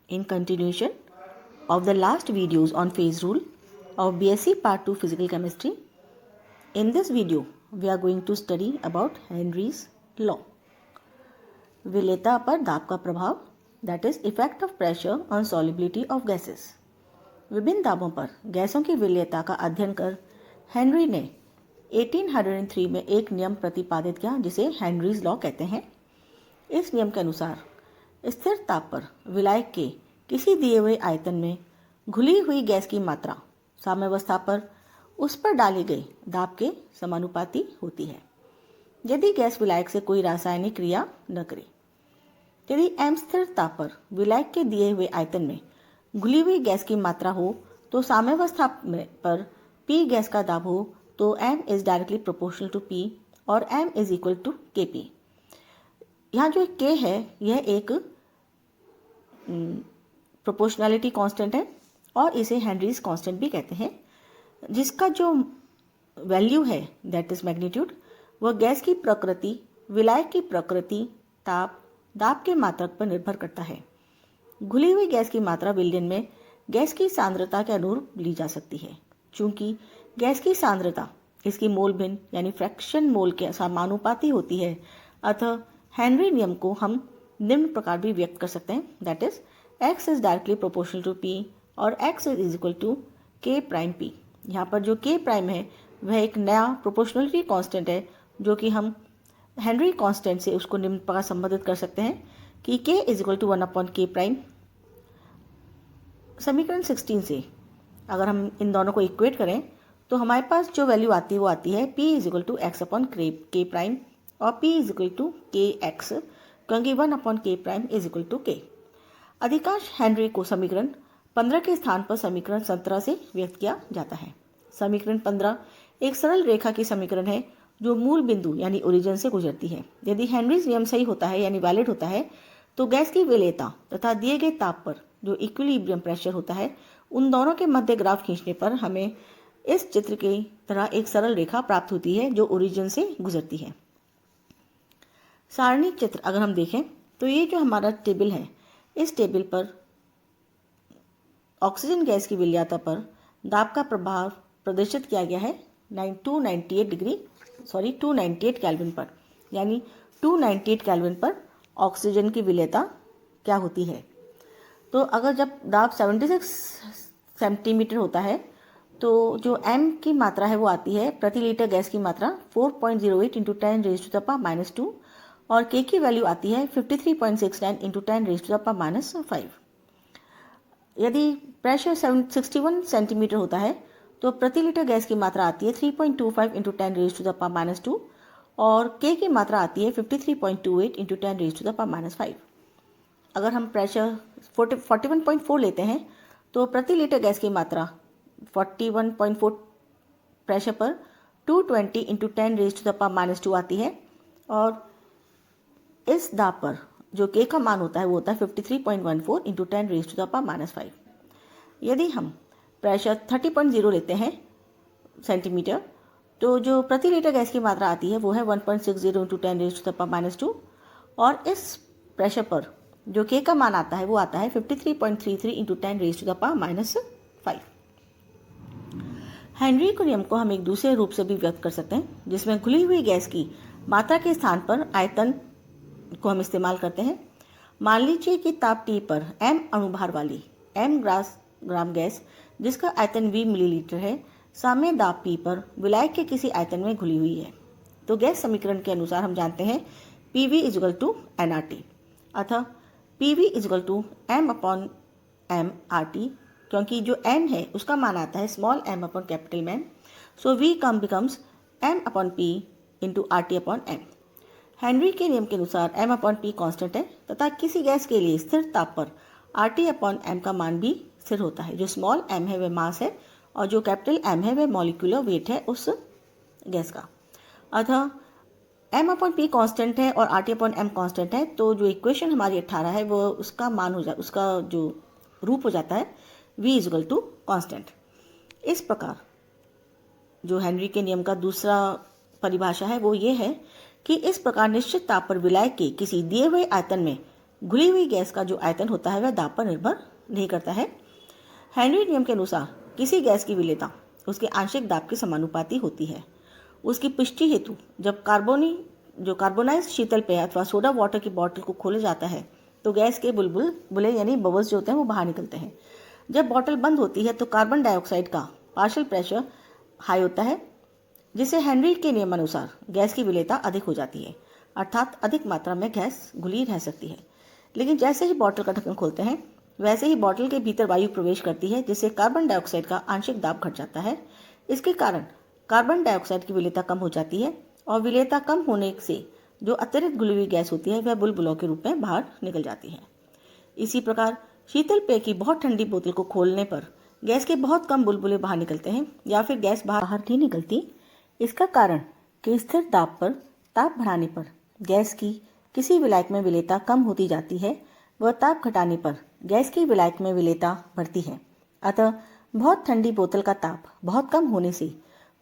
in continuation of the last videos on phase rule of BSc Part 2 Physical Chemistry. In this video, we are going to study about Henry's law. विलेयता पर दाब का प्रभाव, that is effect of pressure on solubility of gases. विभिन्न दाबों पर गैसों की विलेयता का अध्ययन कर हेनरी ने 1803 में एक नियम प्रतिपादित किया जिसे हेनरीज लॉ कहते हैं। इस नियम के अनुसार स्थिर ताप पर विलायक के किसी दिए हुए आयतन में घुली हुई गैस की मात्रा साम्यावस्था पर उस पर डाली गई दाब के समानुपाती होती है यदि गैस विलायक से कोई रासायनिक क्रिया न करे। यदि m स्थिर ताप पर विलायक के दिए हुए आयतन में घुली हुई गैस की मात्रा हो तो साम्यावस्था पर P गैस का दाब हो तो m is directly proportional to P और m is equal to Kp। यहाँ जो K है यह एक प्रोपोर्शनैलिटी कांस्टेंट है और इसे हेनरीज कांस्टेंट भी कहते हैं, जिसका जो वैल्यू है दैट इज मैग्नीट्यूड वह गैस की प्रकृति, विलायक की प्रकृति, ताप, दाब के मात्रक पर निर्भर करता है। घुली हुई गैस की मात्रा विलयन में गैस की सांद्रता के अनुरूप ली जा सकती है। चूंकि गैस की सांद्रता इसकी मोल भिन्न यानी फ्रैक्शन मोल के समानुपाती होती है, अतः हेनरी नियम को हम निम्न प्रकार भी व्यक्त कर सकते हैं, that is x is directly proportional to p और x is equal to k prime p। यहाँ पर जो k प्राइम है वह एक नया प्रोपोर्शनलिटी कांस्टेंट है जो कि हम हेनरी कांस्टेंट से उसको निम्न प्रकार संबंधित कर सकते हैं कि k is equal to 1/k prime. समीकरण 16 से अगर हम इन दोनों को इक्वेट करें तो हमारे पास जो वैल्यू आती है वो आती है p is equal to x/k prime और p is equal to kx, क्योंकि 1/k prime is equal to k। अधिकांश हेनरी को समीकरण 15 के स्थान पर समीकरण 17 से व्यक्त किया जाता है। समीकरण 15 एक सरल रेखा की समीकरण है जो मूल बिंदु यानी ओरिजिन से गुजरती है। यदि हेनरीज नियम सही होता है यानी वैलिड होता है तो गैस की विलेयता तथा दिए गए ताप पर जो इक्विलिब्रियम प्रेशर होता है उन दोनों के मध्य ग्राफ खींचने पर हमें इस चित्र की तरह एक सरल रेखा प्राप्त होती है जो ओरिजिन से गुजरती है। सारणिक चित्र अगर हम देखें तो ये जो हमारा टेबल है, इस टेबल पर ऑक्सीजन गैस की विलेयता पर दाब का प्रभाव प्रदर्शित किया गया है 298 केल्विन पर, यानी 298 केल्विन पर ऑक्सीजन की विलेयता क्या होती है। तो अगर जब दाब 76 सेंटीमीटर होता है तो जो m की मात्रा है वो आती है प्रति लीटर गैस की मात्रा 4.08 इंटू 10⁻⁻2 और k की वैल्यू आती है 53.69 इंटू 10⁻⁻5। यदि प्रेशर 61 सेंटीमीटर होता है तो प्रति लीटर गैस की मात्रा आती है 3.25 इंटू 10⁻2 और k की मात्रा आती है 53.28 इंटू 10⁻5। अगर हम प्रेशर 41.4 लेते हैं तो प्रति लीटर गैस की मात्रा 41.4 प्रेशर पर 220 इंटू 10⁻2 आती है और इस दाब पर जो k का मान होता है वो होता है 53.14 इंटू 10⁻5। यदि हम प्रेशर 30.0 लेते हैं सेंटीमीटर तो जो प्रति लीटर गैस की मात्रा आती है वो है 1.60 इंटू 10⁻2 और इस प्रेशर पर जो k का मान आता है वो आता है 53.33 इंटू 10⁻5। हेनरी के नियम को हम एक दूसरे रूप से भी व्यक्त कर सकते हैं जिसमें घुली हुई गैस की मात्रा के स्थान पर आयतन को हम इस्तेमाल करते हैं। मान लीजिए कि ताप T पर m अणुभार वाली m ग्राम गैस जिसका आयतन 20 मिलीलीटर है साम्य दाब P पर विलायक के किसी आयतन में घुली हुई है, तो गैस समीकरण के अनुसार हम जानते हैं PV is equal to nRT। अतः PV is equal to m/m RT, क्योंकि जो m है उसका मान आता है स्मॉल m/ कैपिटल M, सो V becomes m/P into RT/m। Henry के नियम के अनुसार m/P कांस्टेंट है तथा किसी गैस के लिए स्थिर ताप पर RT/m का मान भी स्थिर होता है। जो स्मॉल m है वह मास है और जो कैपिटल M है वह मॉलिक्यूलर वेट है उस गैस का। अतः m/P कांस्टेंट है और RT/m कांस्टेंट है, तो जो इक्वेशन हमारी 18 है वो उसका जो रूप हो जाता है V is equal to constant. इस प्रकार जो हेनरी के नियम का दूसरा परिभाषा है वो ये है कि इस प्रकार निश्चित ताप पर विलायक के किसी दिए हुए आयतन में घुली हुई गैस का जो आयतन होता है वह दाब पर निर्भर नहीं करता है। हेनरी नियम के अनुसार किसी गैस की विलेयता उसके आंशिक दाब के समानुपाती होती है। उसकी पुष्टि हेतु जब कार्बोनाइज्ड शीतल पेय अथवा सोडा वाटर की बॉटल को खोला जाता है तो गैस के बुलबुले यानी बबल्स जो होते हैं वो बाहर निकलते हैं। जब बॉटल बंद होती है तो कार्बन डाइऑक्साइड का पार्शियल प्रेशर हाई होता है, जिससे हेनरी के नियमानुसार गैस की विलेयता अधिक हो जाती है, अर्थात अधिक मात्रा में गैस घुली रह सकती है। लेकिन जैसे ही बॉटल का ढक्कन खोलते हैं वैसे ही बॉटल के भीतर वायु प्रवेश करती है, जिससे कार्बन डाइऑक्साइड का आंशिक दाब घट जाता है। इसके कारण कार्बन डाइऑक्साइड की विलेयता कम हो जाती है और विलेयता कम होने से जो अतिरिक्त घुली हुई गैस होती है वह बुलबुलों के रूप में बाहर निकल जाती है। इसी प्रकार शीतल पेय की बहुत ठंडी बोतल को खोलने पर गैस के बहुत कम बुलबुले बाहर निकलते हैं या फिर गैस बाहर नहीं निकलती। इसका कारण कि स्थिर दाब पर ताप बढ़ाने पर गैस की किसी विलायक में विलेयता कम होती जाती है व ताप घटाने पर गैस की विलायक में विलेयता बढ़ती है। अतः बहुत ठंडी बोतल का ताप बहुत कम होने से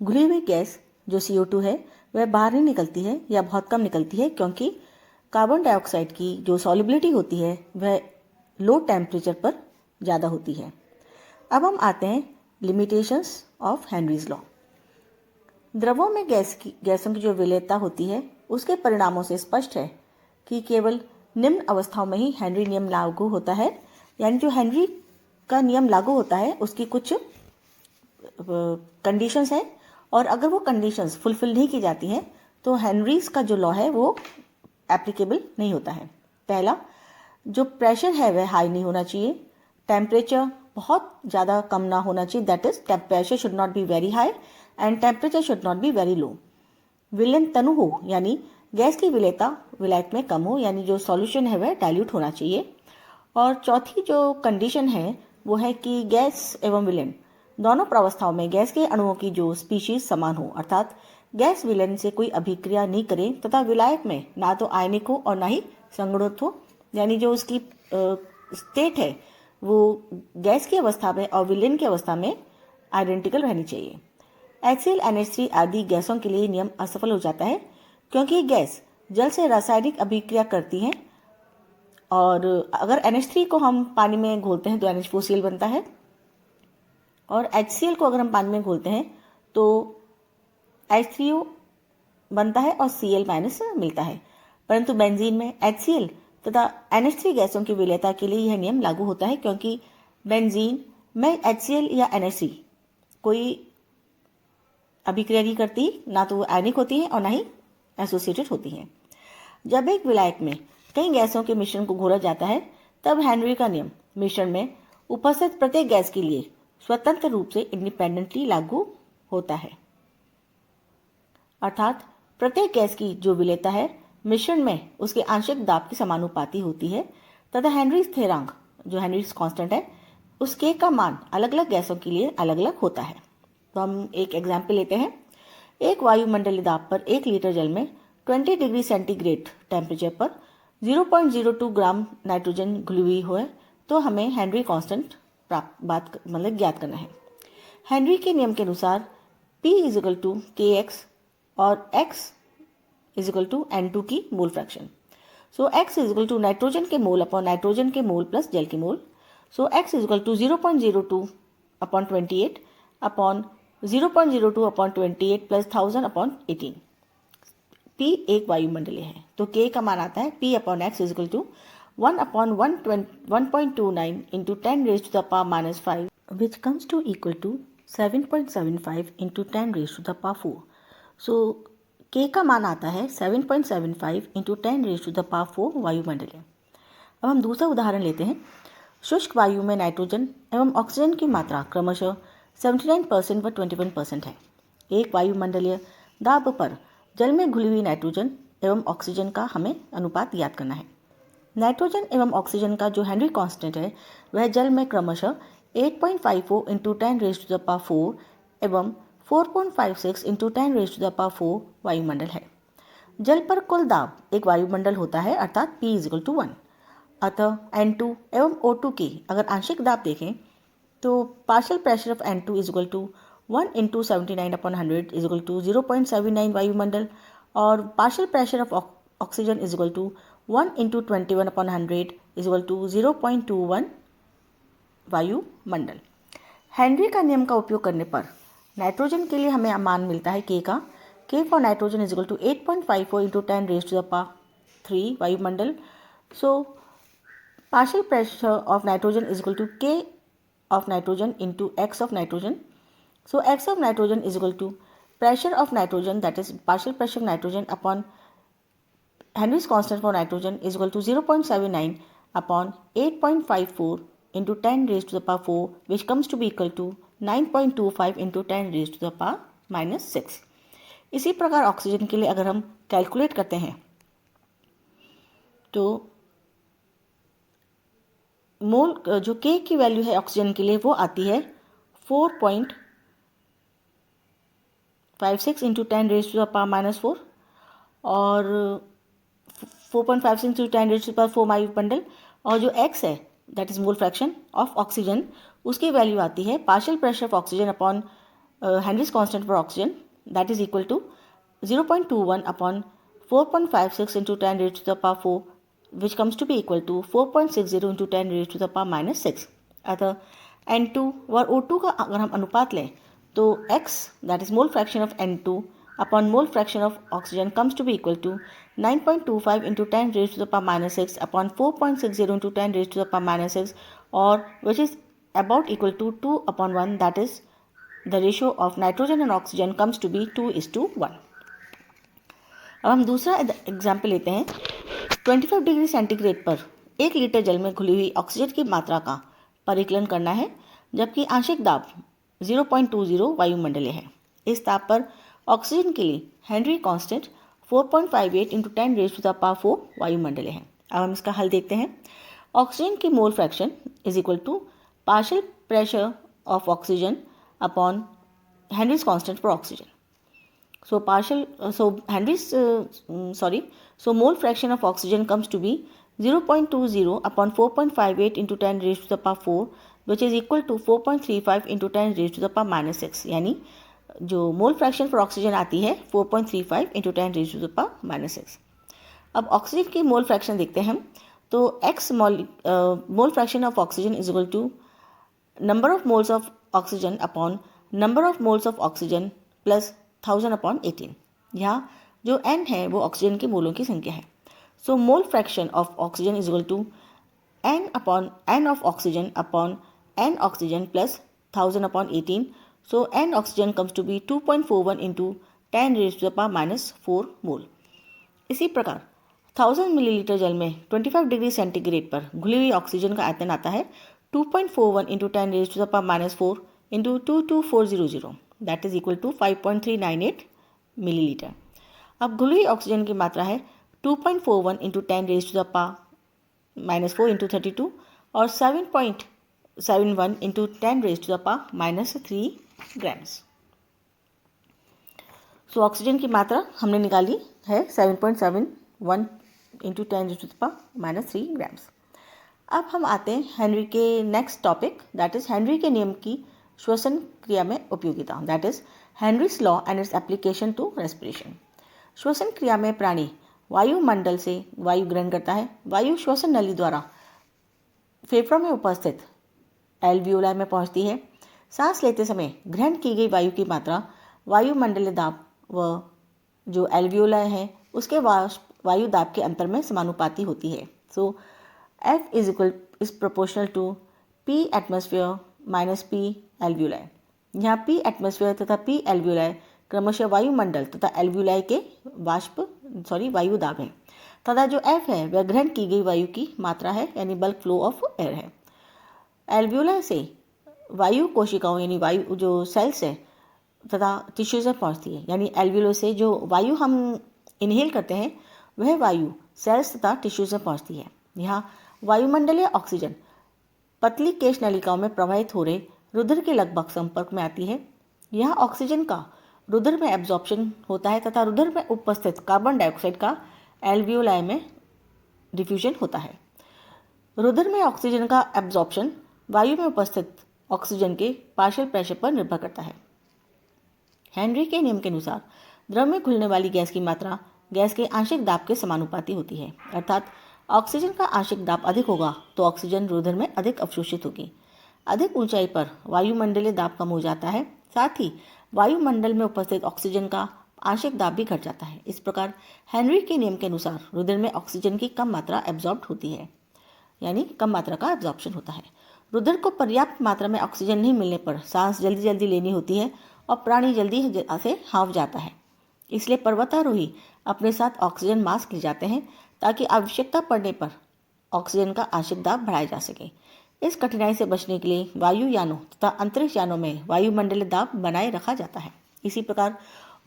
घुली हुई गैस जो CO2 है वह बाहर नहीं निकलती है या बहुत कम निकलती है, क्योंकि कार्बन डाइऑक्साइड की जो सॉल्युबिलिटी होती है वह लो टेम्परेचर पर ज़्यादा होती है। अब हम आते हैं लिमिटेशंस ऑफ हेनरीज लॉ। द्रवों में गैसों की जो विलेयता होती है उसके परिणामों से स्पष्ट है कि केवल निम्न अवस्थाओं में ही हेनरी नियम लागू होता है। यानी जो हेनरी का नियम लागू होता है उसकी कुछ कंडीशंस हैं और अगर वो कंडीशंस फुलफिल नहीं की जाती हैं तो हेनरीज का जो लॉ है वो एप्लीकेबल नहीं होता है। पहला, जो प्रेशर है वह हाई नहीं होना चाहिए, टेम्परेचर बहुत ज़्यादा कम ना होना चाहिए, that is pressure should not be very high and temperature should not be very low. विलयन तनु हो यानी गैस की विलेयता विलायक में कम हो, यानी जो सॉल्यूशन है वह डाइल्यूट होना चाहिए। और चौथी जो कंडीशन है वो है कि गैस एवं विलयन दोनों प्रावस्थाओं में गैस के अणुओं की जो स्पीशीज समान हो, अर्थात गैस विलयन से कोई अभिक्रिया नहीं करे तथा विलायक में ना तो आयनिक हो और ना ही संगुणित हो, यानी जो उसकी स्टेट है वो गैस की अवस्था में और विलयन की अवस्था में आइडेंटिकल रहनी चाहिए। HCl NH3 आदि गैसों के लिए नियम असफल हो जाता है क्योंकि गैस जल से रासायनिक अभिक्रिया करती हैं और अगर NH3 को हम पानी में घोलते हैं तो NH4Cl बनता है और HCl को अगर हम पानी में घोलते हैं तो H3O बनता है और Cl- मिलता है। परंतु बेंजीन में HCl तथा NH3 गैसों की विलेयता के लिए यह नियम लागू होता है क्योंकि बेंजीन में HCl या NH3 कोई अभिक्रिया नहीं करती, ना तो आयनिक होती है और ना ही एसोसिएटेड होती हैं। जब एक विलायक में कई गैसों के मिश्रण को घोला जाता है तब हेनरी का नियम मिश्रण में उपस्थित प्रत्येक गैस के लिए स्वतंत्र रूप से इंडिपेंडेंटली लागू होता है, अर्थात प्रत्येक गैस की जो विलेयता है मिश्रण में उसके आंशिक दाब की समानुपाती होती है तथा हेनरी स्थिरांक जो हेनरी कांस्टेंट है उसके का मान अलग अलग गैसों के लिए अलग अलग होता है। तो हम एक एग्जाम्पल लेते हैं। एक वायुमंडलीय दाब पर 1 लीटर जल में 20 डिग्री सेंटीग्रेड टेम्परेचर पर 0.02 ग्राम नाइट्रोजन घुली हुई हो तो हमें हेनरी कांस्टेंट ज्ञात करना है। हेनरी के नियम के अनुसार P = kx और x = N2 की मोल फ्रैक्शन। सो x = नाइट्रोजन के मोल अपॉन नाइट्रोजन के मोल प्लस जल के मोल। सो x = 0.02 upon 28 upon 0.02 upon 28 plus 1000 upon 18। P एक वायुमंडलीय है तो K का मान आता है P upon x = 1 upon 1.29 into 10⁻⁻5 which comes to equal to 7.75 into 10⁻⁴। So K का मान आता है 7.75 into 10⁻⁴ वायुमंडलीय। अब हम दूसरा उदाहरण लेते हैं। शुष्क वायु में नाइट्रोजन एवं ऑक्सीजन की मात्रा क्रमशः 79% व 21% है। एक वायुमंडलीय दाब पर जल में घुली हुई नाइट्रोजन एवं ऑक्सीजन का हमें अनुपात ज्ञात करना है। नाइट्रोजन एवं ऑक्सीजन का जो हेनरी कांस्टेंट है वह जल में क्रमशः 8.54 इंटू 10⁻⁴ एवं 4.56 इंटू 10⁻⁴ वायुमंडल है। जल पर कुल दाब एक वायुमंडल होता है अर्थात P = 1। अतः N2 एवं O2 की अगर आंशिक दाब देखें तो partial pressure of N2 = 1 into 79/100 = 0.79 वायुमंडल और partial pressure of oxygen = 1 into 21/100 is equal to 0.21 वायुमंडल। हेनरी का नियम का उपयोग करने पर नाइट्रोजन के लिए हमें मान मिलता है के का। K for nitrogen is equal to 8.54 into 10 raise to the power 3 वायुमंडल। सो partial pressure of nitrogen is equal to K of nitrogen into X of nitrogen. So X of nitrogen is equal to pressure of nitrogen, that is partial pressure of nitrogen upon Henry's constant for nitrogen is equal to 0.79 upon 8.54 into 10 raised to the power 4, which comes to be equal to 9.25 into 10 raised to the power minus 6. इसी प्रकार oxygen के लिए अगर हम calculate करते हैं तो मोल जो के की वैल्यू है ऑक्सीजन के लिए वो आती है 4.56 into 10 raise to the power minus 4 और 4.56 into 10 raise to the power 4 वायुमंडल। और जो एक्स है that is mole fraction of oxygen, उसकी वैल्यू आती है partial pressure of oxygen upon Henry's constant for oxygen, that is equal to 0.21 upon 4.56 into 10 raise to the power 4, which comes to be equal to 4.60 into 10 raised to the power minus 6. अतः N2 और O2 का अगर हम अनुपात लें तो X that is mole fraction of N2 upon mole fraction of oxygen comes to be equal to 9.25 into 10 raised to the power minus 6 upon 4.60 into 10 raised to the power minus 6, or which is about equal to 2/1, that is the ratio of nitrogen and oxygen comes to be 2:1. अब हम दूसरा example लेते हैं। 25 degree centigrade पर 1 litre जल में घुली हुई ऑक्सीजन की मात्रा का परिकलन करना है, जबकि आंशिक दाब 0.20 वायुमंडलीय है। इस ताप पर ऑक्सीजन के लिए Henry constant 4.58 into 10 raise to the power 4 वायुमंडलीय है। अब हम इसका हल देखते हैं। ऑक्सीजन की mole fraction is equal to partial pressure of oxygen upon Henry's constant for oxygen. So mole fraction of oxygen comes to be 0.20 upon 4.58 into 10 raised to the power 4, which is equal to 4.35 into 10 raised to the power minus 6। यानी जो mole fraction for oxygen आती है 4.35 into 10 raised to the power minus 6। अब oxygen की mole fraction देखते हैं तो x mole fraction of oxygen is equal to number of moles of oxygen upon number of moles of oxygen plus 1000/18। यहाँ जो n है वो ऑक्सीजन के मोलों की संख्या है। So mole fraction of oxygen is equal to n of oxygen upon n oxygen plus 1000/18। So n oxygen comes to be 2.41 into 10 raise to the power minus 4 mole. इसी प्रकार 1000 मिलीलीटर जल में 25 डिग्री सेंटीग्रेड पर घुली हुई oxygen का आयतन आता है 2.41 into 10 raise to the power minus 4 into 22400, that is equal to 5.398 millilitre. अब घुली हुई ऑक्सीजन की मात्रा है 2.41 into 10 raise to the power minus 4 into 32 और 7.71 into 10 raise to the power minus 3 grams. So oxygen की मात्रा हमने निकाली है 7.71 into 10 raise to the power minus 3 grams. अब हम आते हैं हेनरी के next topic, that is Henry के नियम की श्वसन क्रिया में उपयोगिता, that is Henry's law and its application to respiration. श्वसन क्रिया में प्राणी वायुमंडल से वायु ग्रहण करता है। वायु श्वसन नली द्वारा फेफड़ों में उपस्थित एल्वियोलाई में पहुंचती है। सांस लेते समय ग्रहण की गई वायु की मात्रा वायुमंडलीय दाब व जो एल्वियोलाई है उसके वायु दाब के अंतर में समानुपाती होती है। So F is proportional to P atmosphere minus P alveoli. यहाँ P एटमॉस्फेयर तथा P एल्वियोलाई क्रमशः वायुमंडल तथा एल्वियोलाई के वायु दाब है, तथा जो F है वह ग्रहण की गई वायु की मात्रा है, यानी बल्क फ्लो ऑफ एयर है। एल्वियोलाई से वायु कोशिकाओं यानी वायु जो सेल्स है तथा टिश्यूज में पहुँचती है, यानी एल्वियोलाई से जो वायु हम इनहेल करते हैं वह वायु सेल्स तथा टिश्यूज में पहुँचती है। यहाँ वायुमंडलीय ऑक्सीजन पतली केश नलिकाओं में प्रवाहित हो रहे रुधिर के लगभग संपर्क में आती है। यहाँ ऑक्सीजन का रुधिर में एब्जॉर्प्शन होता है तथा रुधिर में उपस्थित कार्बन डाइऑक्साइड का एल्वियोलाई में डिफ्यूजन होता है। रुधिर में ऑक्सीजन का एब्जॉर्प्शन वायु में उपस्थित ऑक्सीजन के पार्शियल प्रेशर पर निर्भर करता है। हेनरी के नियम के अनुसार द्रव में घुलने वाली गैस की मात्रा गैस के आंशिक दाब के समानुपाती होती है, अर्थात ऑक्सीजन का आंशिक दाब अधिक होगा तो ऑक्सीजन रुधिर में अधिक अवशोषित होगी। अधिक ऊंचाई पर वायुमंडलीय दाब कम हो जाता है, साथ ही वायुमंडल में उपस्थित ऑक्सीजन का आंशिक दाब भी घट जाता है। इस प्रकार हेनरी के नियम के अनुसार रुधिर में ऑक्सीजन की कम मात्रा एब्जॉर्ब होती है, यानी कम मात्रा का एब्जॉर्प्शन होता है। रुधिर को पर्याप्त मात्रा में ऑक्सीजन नहीं मिलने पर सांस जल्दी जल्दी लेनी होती है और प्राणी जल्दी से हाँफ जाता है। इसलिए पर्वतारोही अपने साथ ऑक्सीजन मास्क ले जाते हैं ताकि आवश्यकता पड़ने पर ऑक्सीजन का आंशिक दाब बढ़ाया जा सके। इस कठिनाई से बचने के लिए वायुयानों तथा अंतरिक्ष यानों में वायुमंडलीय दाब बनाए रखा जाता है। इसी प्रकार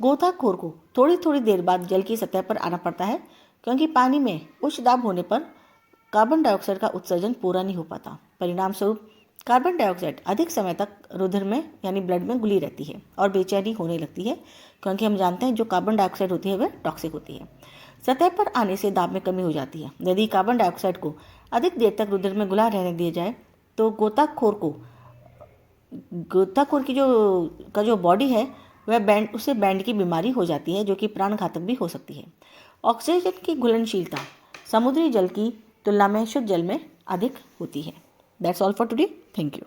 गोताखोर को थोड़ी थोड़ी देर बाद जल की सतह पर आना पड़ता है, क्योंकि पानी में उच्च दाब होने पर कार्बन डाइऑक्साइड का उत्सर्जन पूरा नहीं हो पाता। परिणाम स्वरूप कार्बन डाइऑक्साइड अधिक समय तक रुधिर में यानी ब्लड में घुली रहती है और बेचैनी होने लगती है, क्योंकि हम जानते हैं जो कार्बन डाइऑक्साइड होती है वह टॉक्सिक होती है। सतह पर आने से दाब में कमी हो जाती है। यदि कार्बन डाइऑक्साइड को अधिक देर तक रुधिर में घुला रहने दिया जाए तो गोताखोर की जो बॉडी है वह उसे बैंड की बीमारी हो जाती है, जो कि प्राण घातक भी हो सकती है। ऑक्सीजन की घुलनशीलता समुद्री जल की तुलना में शुद्ध जल में अधिक होती है। That's all for today. Thank you.